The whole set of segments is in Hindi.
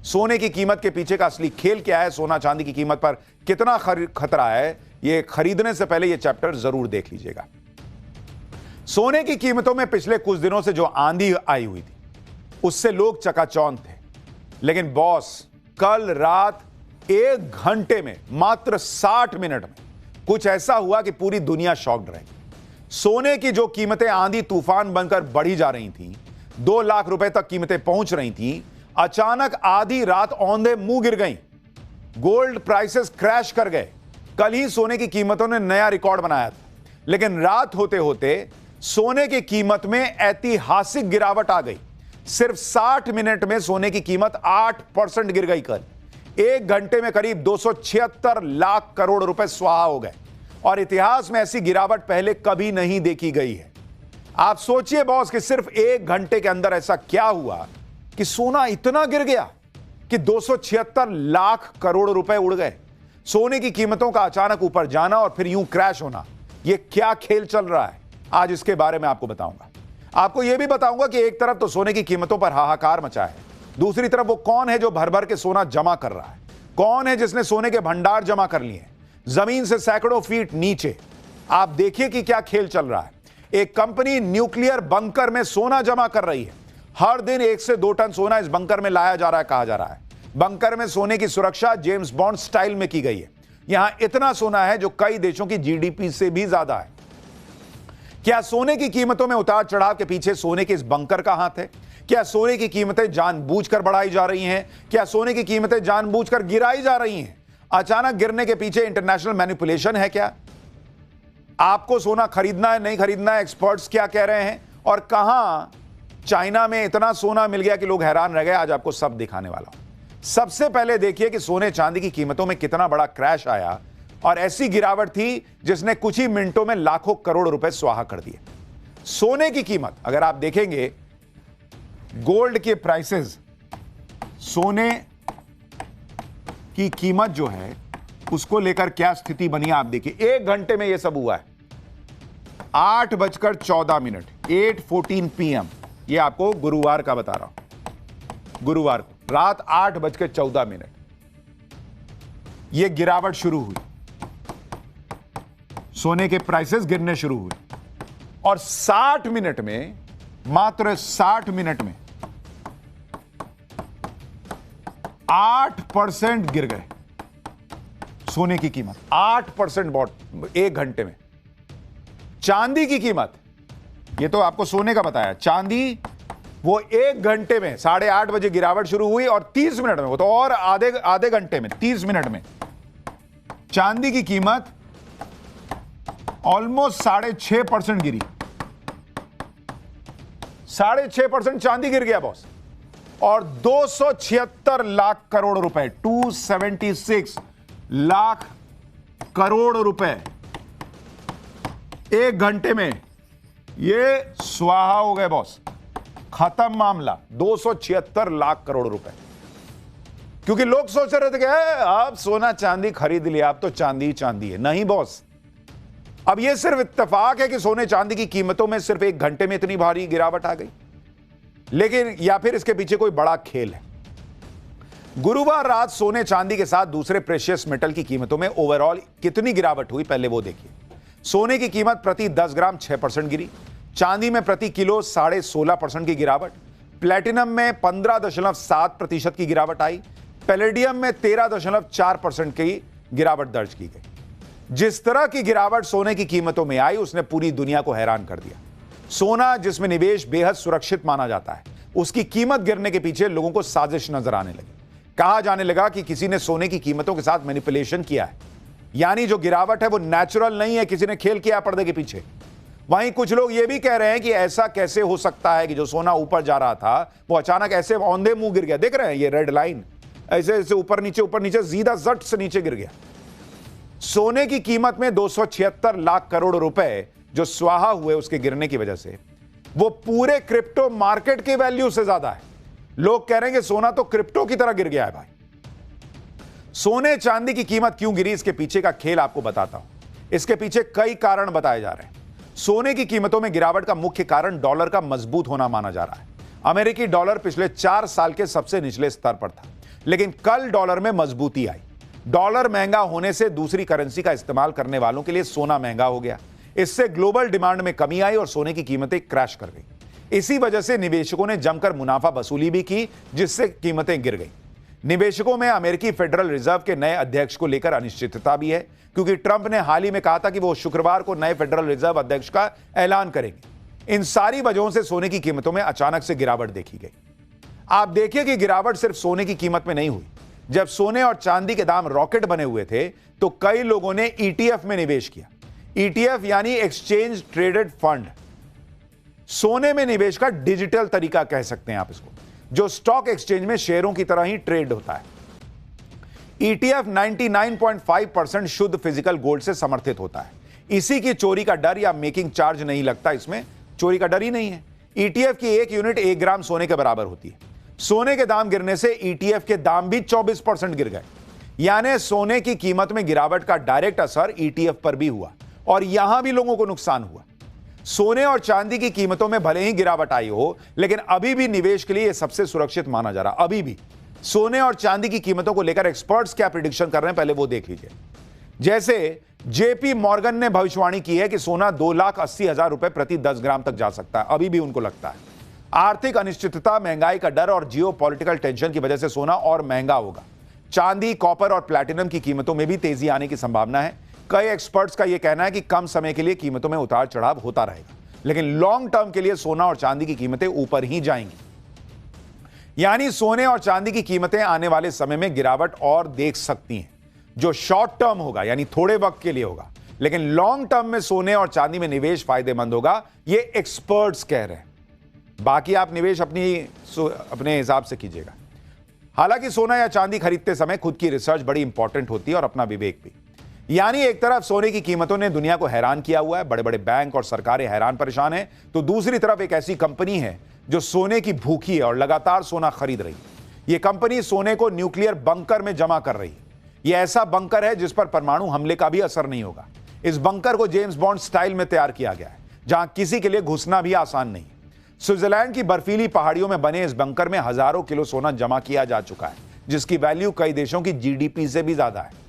सोने की कीमत के पीछे का असली खेल क्या है, सोना चांदी की कीमत पर कितना खतरा है, यह खरीदने से पहले यह चैप्टर जरूर देख लीजिएगा। सोने की कीमतों में पिछले कुछ दिनों से जो आंधी आई हुई थी उससे लोग चकाचौंध थे, लेकिन बॉस कल रात 1 घंटे में, मात्र 60 मिनट में कुछ ऐसा हुआ कि पूरी दुनिया शॉक्ड रही। सोने की जो कीमतें आंधी तूफान बनकर बढ़ी जा रही थीं, 2 लाख रुपए तक कीमतें पहुंच रही थीं, अचानक आधी रात औंधे मुंह गिर गईं। गोल्ड प्राइसेस क्रैश कर गए। कल ही सोने की कीमतों ने नया रिकॉर्ड बनाया था, लेकिन रात होते होते सोने की कीमत में ऐतिहासिक गिरावट आ गई। सिर्फ 60 मिनट में सोने की कीमत 8% गिर गई। कल 1 घंटे में करीब 276 लाख करोड़ रुपए स्वाहा हो गए और इतिहास में ऐसी गिरावट पहले कभी नहीं देखी गई है। आप सोचिए बॉस कि सिर्फ 1 घंटे के अंदर ऐसा क्या हुआ कि सोना इतना गिर गया कि 276 लाख करोड़ रुपए उड़ गए। सोने की कीमतों का अचानक ऊपर जाना और फिर यूं क्रैश होना, यह क्या खेल चल रहा है, आज इसके बारे में आपको बताऊंगा। आपको यह भी बताऊंगा कि एक तरफ तो सोने की कीमतों पर हाहाकार मचा है, दूसरी तरफ वो कौन है जो भर भर के सोना जमा कर रहा है, कौन है जिसने सोने के भंडार जमा कर लिए जमीन से सैकड़ों फीट नीचे। आप देखिए कि क्या खेल चल रहा है। एक कंपनी न्यूक्लियर बंकर में सोना जमा कर रही है। हर दिन 1 से 2 टन सोना इस बंकर में लाया जा रहा है, कहा जा रहा है। बंकर में सोने की सुरक्षा जेम्स बॉन्ड स्टाइल में की गई है। यहां इतना सोना है जो कई देशों की जीडीपी से भी ज्यादा है। क्या सोने की कीमतों में उतार चढ़ाव के पीछे सोने के इस बंकर का हाथ है? क्या सोने की कीमतें जानबूझकर बढ़ाई जा रही हैं? क्या सोने की कीमतें जानबूझकर गिराई जा रही हैं? अचानक गिरने के पीछे इंटरनेशनल मैनिपुलेशन है क्या? आपको सोना खरीदना है, नहीं खरीदना है, एक्सपर्ट्स क्या कह रहे हैं? और कहां चाइना में इतना सोना मिल गया कि लोग हैरान रह गए। आज आपको सब दिखाने वाला हूं। सबसे पहले देखिए कि सोने चांदी की कीमतों में कितना बड़ा क्रैश आया और ऐसी गिरावट थी जिसने कुछ ही मिनटों में लाखों करोड़ रुपए स्वाहा कर दिए। सोने की कीमत अगर आप देखेंगे, गोल्ड के प्राइसेस, सोने की कीमत जो है उसको लेकर क्या स्थिति बनी आप देखिए। 1 घंटे में यह सब हुआ है। 8:14, 8:14 PM, यह आपको गुरुवार का बता रहा हूं। गुरुवार को रात 8:14 यह गिरावट शुरू हुई। सोने के प्राइसेस गिरने शुरू हुए और 60 मिनट में, मात्र 60 मिनट में 8% गिर गए सोने की कीमत। 8% बॉट 1 घंटे में। चांदी की कीमत, ये तो आपको सोने का बताया, चांदी वो 1 घंटे में 8:30 बजे गिरावट शुरू हुई और 30 मिनट में, वो तो और आधे घंटे में, 30 मिनट में चांदी की कीमत ऑलमोस्ट 6.5% गिरी। 6.5% चांदी गिर गया बॉस। और 276 लाख करोड़ रुपए, 276 लाख करोड़ रुपए 1 घंटे में ये स्वाहा हो गए बॉस। खत्म मामला। 276 लाख करोड़ रुपए। क्योंकि लोग सोच रहे थे कि अब सोना चांदी खरीद लिया, अब तो चांदी ही चांदी है। नहीं बॉस, अब यह सिर्फ इत्तेफाक है कि सोने चांदी की कीमतों में सिर्फ 1 घंटे में इतनी भारी गिरावट आ गई, लेकिन या फिर इसके पीछे कोई बड़ा खेल है। गुरुवार रात सोने चांदी के साथ दूसरे प्रेशियस मेटल की कीमतों में ओवरऑल कितनी गिरावट हुई, पहले वो देखिए। सोने की कीमत प्रति 10 ग्राम 6% गिरी। चांदी में प्रति किलो 16.5% की गिरावट। प्लेटिनम में 15.7% की गिरावट आई। पैलेडियम में 13.4% की गिरावट दर्ज की गई। जिस तरह की गिरावट सोने की कीमतों में आई, उसने पूरी दुनिया को हैरान कर दिया। सोना, जिसमें निवेश बेहद सुरक्षित माना जाता है, उसकी कीमत गिरने के पीछे लोगों को साजिश नजर आने लगी। कहा जाने लगा कि किसी ने सोने की कीमतों के साथ मैनिपुलेशन किया है, यानी जो गिरावट है वो नेचुरल नहीं है, किसी ने खेल किया पर्दे के पीछे। वहीं कुछ लोग ये भी कह रहे हैं कि ऐसा कैसे हो सकता है कि जो सोना ऊपर जा रहा था वो अचानक ऐसे औंधे मुंह गिर गया। देख रहे हैं ये रेड लाइन, ऐसे ऐसे ऊपर नीचे सीधा जट से नीचे गिर गया। सोने की कीमत में 276 लाख करोड़ रुपए जो स्वाहा हुए उसके गिरने की वजह से, वो पूरे क्रिप्टो मार्केट की वैल्यू से ज्यादा है। लोग कह रहे हैं कि सोना तो क्रिप्टो की तरह गिर गया है भाई। सोने चांदी की कीमत क्यों गिरी, इसके पीछे का खेल आपको बताता हूं। इसके पीछे कई कारण बताए जा रहे हैं। सोने की कीमतों में गिरावट का मुख्य कारण डॉलर का मजबूत होना माना जा रहा है। अमेरिकी डॉलर पिछले 4 साल के सबसे निचले स्तर पर था, लेकिन कल डॉलर में मजबूती आई। डॉलर महंगा होने से दूसरी करेंसी का इस्तेमाल करने वालों के लिए सोना महंगा हो गया। इससे ग्लोबल डिमांड में कमी आई और सोने की कीमतें क्रैश कर गई। इसी वजह से निवेशकों ने जमकर मुनाफा वसूली भी की, जिससे कीमतें गिर गई। निवेशकों में अमेरिकी फेडरल रिजर्व के नए अध्यक्ष को लेकर अनिश्चितता भी है, क्योंकि ट्रंप ने हाल ही में कहा था कि वो शुक्रवार को नए फेडरल रिजर्व अध्यक्ष का ऐलान करेंगे। इन सारी वजहों से सोने की कीमतों में अचानक से गिरावट देखी गई। आप देखिए कि गिरावट सिर्फ सोने की कीमत में नहीं हुई। जब सोने और चांदी के दाम रॉकेट बने हुए थे तो कई लोगों ने ईटीएफ में निवेश किया। ईटीएफ यानी एक्सचेंज ट्रेडेड फंड, सोने में निवेश का डिजिटल तरीका कह सकते हैं आप इसको, जो स्टॉक एक्सचेंज में शेयरों की तरह ही ट्रेड होता है। ईटीएफ 99.5% शुद्ध फिजिकल गोल्ड से समर्थित होता है। इसी की चोरी का डर या मेकिंग चार्ज नहीं लगता, इसमें चोरी का डर ही नहीं है। ईटीएफ की एक यूनिट 1 ग्राम सोने के बराबर होती है। सोने के दाम गिरने से ईटीएफ के दाम भी 24% गिर गए। यानी सोने की कीमत में गिरावट का डायरेक्ट असर ईटीएफ पर भी हुआ और यहां भी लोगों को नुकसान हुआ। सोने और चांदी की कीमतों में भले ही गिरावट आई हो, लेकिन अभी भी निवेश के लिए यह सबसे सुरक्षित माना जा रहा। अभी भी सोने और चांदी की कीमतों को लेकर एक्सपर्ट्स क्या प्रिडिक्शन कर रहे हैं, पहले वो देख लीजिए। जैसे जेपी मॉर्गन ने भविष्यवाणी की है कि सोना 2,80,000 रुपए प्रति 10 ग्राम तक जा सकता है। अभी भी उनको लगता है आर्थिक अनिश्चितता, महंगाई का डर और जियोपॉलिटिकल टेंशन की वजह से सोना और महंगा होगा। चांदी, कॉपर और प्लैटिनम की कीमतों में भी तेजी आने की संभावना है। कई एक्सपर्ट्स का यह कहना है कि कम समय के लिए कीमतों में उतार चढ़ाव होता रहेगा, लेकिन लॉन्ग टर्म के लिए सोना और चांदी की कीमतें ऊपर ही जाएंगी। यानी सोने और चांदी की कीमतें आने वाले समय में गिरावट और देख सकती हैं, जो शॉर्ट टर्म होगा यानी थोड़े वक्त के लिए होगा, लेकिन लॉन्ग टर्म में सोने और चांदी में निवेश फायदेमंद होगा, ये एक्सपर्ट्स कह रहे हैं। बाकी आप निवेश अपने हिसाब से कीजिएगा। हालांकि सोना या चांदी खरीदते समय खुद की रिसर्च बड़ी इंपॉर्टेंट होती है और अपना विवेक भी। यानी एक तरफ सोने की कीमतों ने दुनिया को हैरान किया हुआ है, बड़े बड़े बैंक और सरकारें हैरान परेशान हैं, तो दूसरी तरफ एक ऐसी कंपनी है जो सोने की भूखी है और लगातार सोना खरीद रही है। यह कंपनी सोने को न्यूक्लियर बंकर में जमा कर रही है। यह ऐसा बंकर है जिस पर परमाणु हमले का भी असर नहीं होगा। इस बंकर को जेम्स बॉन्ड स्टाइल में तैयार किया गया है, जहां किसी के लिए घुसना भी आसान नहीं। स्विट्जरलैंड की बर्फीली पहाड़ियों में बने इस बंकर में हजारों किलो सोना जमा किया जा चुका है, जिसकी वैल्यू कई देशों की जीडीपी से भी ज्यादा है।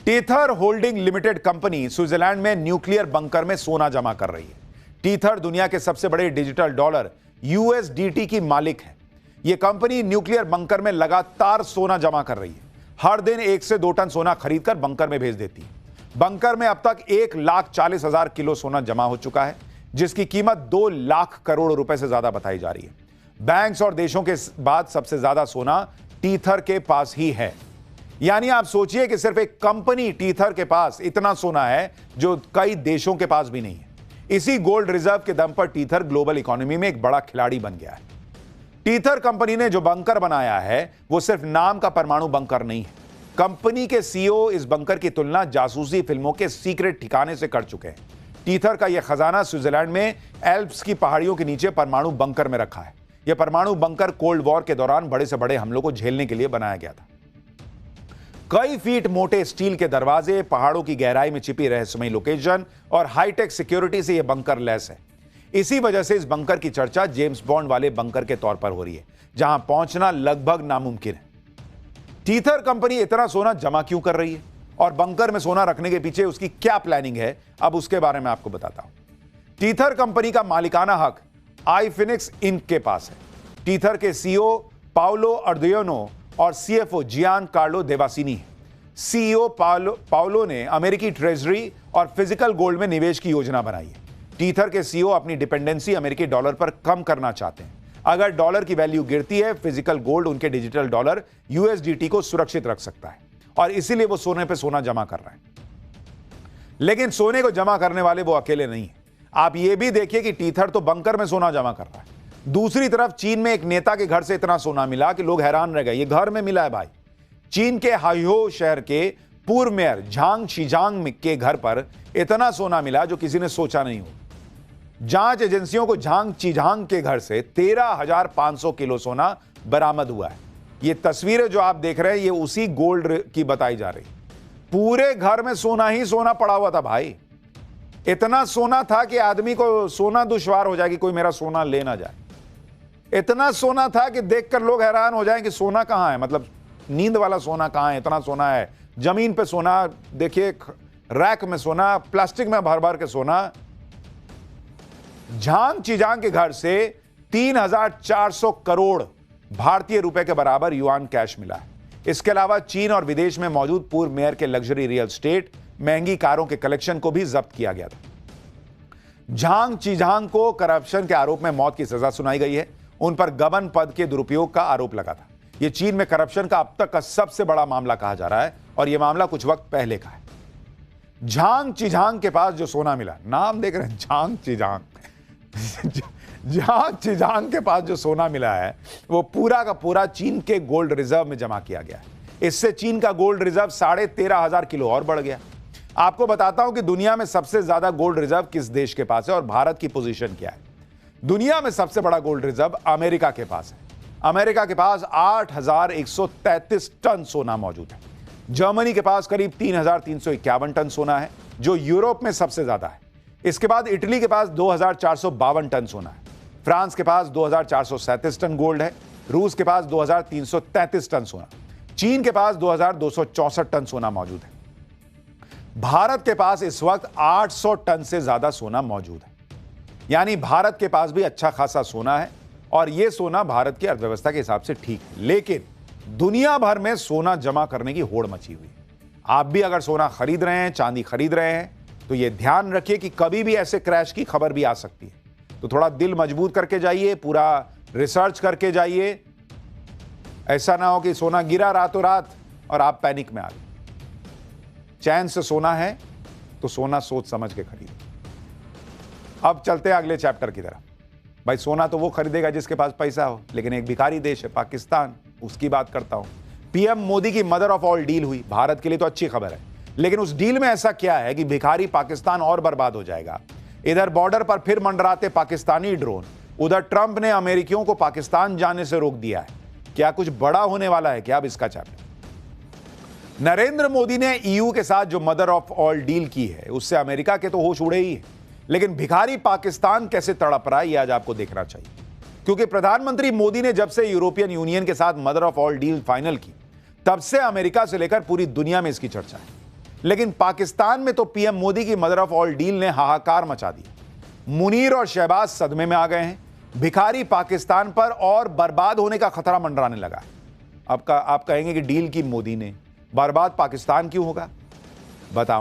Tether holding limited company Switzerland में न्यूक्लियर बंकर में सोना जमा कर रही है। टीथर दुनिया के सबसे बड़े डिजिटल डॉलर यूएसडीटी की मालिक है। यह कंपनी न्यूक्लियर बंकर में लगातार सोना जमा कर रही है। हर दिन 1 से 2 टन सोना खरीदकर बंकर में भेज देती है। बंकर में अब तक 1,40,000 किलो सोना जमा हो चुका है, जिसकी कीमत 2 लाख करोड़ रुपए से ज्यादा बताई जा रही है। बैंक्स और देशों के बाद सबसे ज्यादा सोना टीथर के पास ही है। यानी आप सोचिए कि सिर्फ एक कंपनी टीथर के पास इतना सोना है जो कई देशों के पास भी नहीं है। इसी गोल्ड रिजर्व के दम पर टीथर ग्लोबल इकोनॉमी में एक बड़ा खिलाड़ी बन गया है। टीथर कंपनी ने जो बंकर बनाया है वो सिर्फ नाम का परमाणु बंकर नहीं है। कंपनी के सीईओ इस बंकर की तुलना जासूसी फिल्मों के सीक्रेट ठिकाने से कर चुके हैं। टीथर का यह खजाना स्विट्जरलैंड में एल्प्स की पहाड़ियों के नीचे परमाणु बंकर में रखा है। यह परमाणु बंकर कोल्ड वॉर के दौरान बड़े से बड़े हमलों को झेलने के लिए बनाया गया था। कई फीट मोटे स्टील के दरवाजे, पहाड़ों की गहराई में छिपी रहस्यमयी लोकेशन और हाईटेक सिक्योरिटी से यह बंकर लैस है। इसी वजह से इस बंकर की चर्चा जेम्स बॉन्ड वाले बंकर के तौर पर हो रही है, जहां पहुंचना लगभग नामुमकिन है। टीथर कंपनी इतना सोना जमा क्यों कर रही है और बंकर में सोना रखने के पीछे उसकी क्या प्लानिंग है, अब उसके बारे में आपको बताता हूं। टीथर कंपनी का मालिकाना हक आईफिनिक्स इंक के पास है। टीथर के सीईओ पाउलो अर्दियानो और सीएफओ जियान कार्लो देवासिनी है। सीईओ पाउलो ने अमेरिकी ट्रेजरी और फिजिकल गोल्ड में निवेश की योजना बनाई है। टीथर के सीईओ अपनी डिपेंडेंसी अमेरिकी डॉलर पर कम करना चाहते हैं। अगर डॉलर की वैल्यू गिरती है, फिजिकल गोल्ड उनके डिजिटल डॉलर यूएसडीटी को सुरक्षित रख सकता है और इसीलिए वो सोने पे सोना जमा कर रहे हैं। लेकिन सोने को जमा करने वाले वो अकेले नहीं है। आप ये भी देखिए कि टीथर तो बंकर में सोना जमा कर रहा है। दूसरी तरफ चीन में एक नेता के घर से इतना सोना मिला कि लोग हैरान रह गए। ये घर में मिला है भाई। चीन के हाइहो शहर के पूर्व मेयर झांग शीजांग के घर पर इतना सोना मिला जो किसी ने सोचा नहीं हो। जांच एजेंसियों को झांग चीजांग के घर से 13,500 किलो सोना बरामद हुआ है। ये तस्वीरें जो आप देख रहे हैं, ये उसी गोल्ड की बताई जा रही। पूरे घर में सोना ही सोना पड़ा हुआ था भाई। इतना सोना था कि आदमी को सोना दुश्वार हो जाए कि कोई मेरा सोना ले ना जाए। इतना सोना था कि देखकर लोग हैरान हो जाएं कि सोना कहां है, मतलब नींद वाला सोना कहां है, इतना सोना है। जमीन पे सोना, देखिए रैक में सोना, प्लास्टिक में भर भर के सोना। झांग चिजांग के घर से 3,400 करोड़ भारतीय रुपए के बराबर युआन कैश मिला है। इसके अलावा चीन और विदेश में मौजूद पूर्व मेयर के लग्जरी रियल एस्टेट, महंगी कारों के कलेक्शन को भी जब्त किया गया था। झांग चिजांग को करप्शन के आरोप में मौत की सजा सुनाई गई है। उन पर गबन पद के दुरुपयोग का आरोप लगा था। यह चीन में करप्शन का अब तक का सबसे बड़ा मामला कहा जा रहा है और यह मामला कुछ वक्त पहले का है। झांग चिजांग के पास जो सोना मिला, नाम देख रहे हैं, झांग चिजांग झांग चिजांग के पास जो सोना मिला है वो पूरा का पूरा चीन के गोल्ड रिजर्व में जमा किया गया है। इससे चीन का गोल्ड रिजर्व 13,500 किलो और बढ़ गया। आपको बताता हूं कि दुनिया में सबसे ज्यादा गोल्ड रिजर्व किस देश के पास है और भारत की पोजीशन क्या है। दुनिया में सबसे बड़ा गोल्ड रिजर्व अमेरिका के पास है। अमेरिका के पास 8,133 टन सोना मौजूद है। जर्मनी के पास करीब 3,351 टन सोना है, जो यूरोप में सबसे ज्यादा है। इसके बाद इटली के पास 2,452 टन सोना है। फ्रांस के पास 2,437 टन गोल्ड है। रूस के पास 2,333 टन सोना। चीन के पास 2,264 टन सोना मौजूद है। भारत के पास इस वक्त 800 टन से ज्यादा सोना मौजूद है। यानी भारत के पास भी अच्छा खासा सोना है और यह सोना भारत की अर्थव्यवस्था के हिसाब से ठीक है। लेकिन दुनिया भर में सोना जमा करने की होड़ मची हुई है। आप भी अगर सोना खरीद रहे हैं, चांदी खरीद रहे हैं, तो यह ध्यान रखिए कि कभी भी ऐसे क्रैश की खबर भी आ सकती है। तो थोड़ा दिल मजबूत करके जाइए, पूरा रिसर्च करके जाइए। ऐसा ना हो कि सोना गिरा रातों रात और आप पैनिक में आ गए। चैन से सोना है तो सोना सोच समझ के खरीदो। अब चलते हैं अगले चैप्टर की तरफ। भाई सोना तो वो खरीदेगा जिसके पास पैसा हो, लेकिन एक भिखारी देश है पाकिस्तान, उसकी बात करता हूं। पीएम मोदी की मदर ऑफ ऑल डील हुई। भारत के लिए तो अच्छी खबर है, लेकिन उस डील में ऐसा क्या है कि भिखारी पाकिस्तान और बर्बाद हो जाएगा। इधर बॉर्डर पर फिर मंडराते पाकिस्तानी ड्रोन, उधर ट्रंप ने अमेरिकियों को पाकिस्तान जाने से रोक दिया है। क्या कुछ बड़ा होने वाला है क्या? अब इसका चैप्टर। नरेंद्र मोदी ने ईयू के साथ जो मदर ऑफ ऑल डील की है, उससे अमेरिका के तो होश उड़े ही है, लेकिन भिखारी पाकिस्तान कैसे तड़प रहा है यह आज आपको देखना चाहिए। क्योंकि प्रधानमंत्री मोदी ने जब से यूरोपियन यूनियन के साथ mother of all deal final की, तब से अमेरिका से लेकर पूरी दुनिया में इसकी चर्चा है। लेकिन पाकिस्तान में तो पीएम मोदी की मदर ऑफ ऑल डील ने हाहाकार मचा दिया। मुनीर और शहबाज सदमे में आ गए हैं। भिखारी पाकिस्तान पर और बर्बाद होने का खतरा मंडराने लगा है। आप कहेंगे कि डील की मोदी ने, बर्बाद पाकिस्तान क्यों होगा? बताओ।